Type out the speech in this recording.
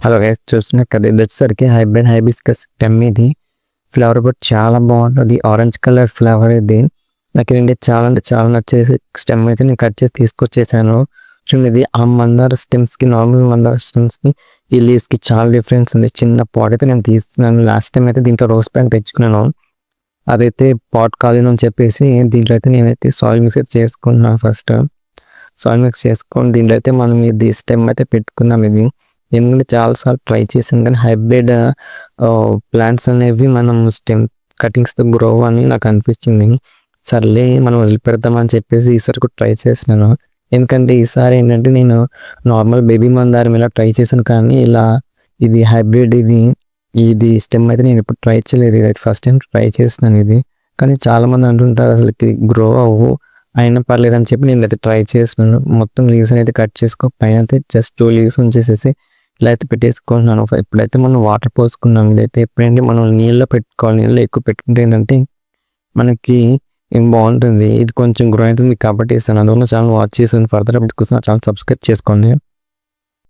Hello guys, చూస్తున్నారు కదా, ఇది వచ్చేసరికి హైబ్రిడ్ హైబిస్కస్ స్టెమ్. ఇది ఫ్లవర్ కూడా చాలా బాగుంటుంది. ఆరెంజ్ కలర్ ఫ్లవర్ ఇది. నాకు ఏంటంటే చాలా నచ్చేసి స్టెమ్ అయితే నేను కట్ చేసి తీసుకొచ్చేసాను. చూడండి, ఇది ఆ మందార స్టెమ్స్కి, నార్మల్ మందార స్టెమ్స్కి, ఈ లీవ్స్కి చాలా డిఫరెన్స్ ఉంది. చిన్న పాట్ అయితే నేను తీసుకున్నాను. లాస్ట్ టైం అయితే దీంట్లో రోజ్ ప్లాంట్ తెచ్చుకున్నాను. అదైతే పాట్ కాలేదు అని చెప్పేసి దీంట్లో అయితే నేనైతే సాయిల్ మిక్స్ అయితే చేసుకున్నాను. ఫస్ట్ సాయిల్ మిక్స్ చేసుకొని దీంట్లో అయితే మనం ఇది స్టెమ్ అయితే పెట్టుకుందాం. ఇది ఎందుకంటే చాలాసార్లు ట్రై చేసాను, కానీ హైబ్రిడ్ ప్లాంట్స్ అనేవి మనం స్టెమ్ కటింగ్స్తో గ్రో అని నాకు అనిపించింది. సర్లే మనం వదిలిపెడతామని చెప్పేసి ఈసారి కూడా ట్రై చేసినాను. ఎందుకంటే ఈసారి ఏంటంటే నేను నార్మల్ బేబీ మందారం ఇలా ట్రై చేశాను, కానీ ఇలా ఇది హైబ్రిడ్ ఇది స్టెమ్ అయితే నేను ఎప్పుడు ట్రై చేయలేదు. ఇది ఫస్ట్ టైం ట్రై చేస్తున్నాను ఇది. కానీ చాలామంది అంటుంటారు అసలు గ్రో అవ్వు, అయినా పర్లేదు అని చెప్పి నేను అయితే ట్రై చేస్తున్నాను. మొత్తం లీవ్స్ అయితే కట్ చేసుకో, పైన అయితే జస్ట్ 2 లీవ్స్ ఉంచేసేసి ఇలా అయితే పెట్టేసుకుంటున్నాను. ఇప్పుడైతే మనం వాటర్ పోసుకున్నాం. ఇదైతే ఎప్పుడంటే మనం నీళ్ళలో పెట్టుకోవాలి. నీళ్ళలో ఎక్కువ పెట్టుకుంటే ఏంటంటే మనకి ఏం బాగుంటుంది. ఇది కొంచెం గ్రో అవుతుంది కాబట్టి ఇస్తాను. అందువల్ల ఛానల్ వాచ్ చేసి ఫర్దర్ అప్డేట్ కోసం ఛానల్ సబ్స్క్రైబ్ చేసుకోండి.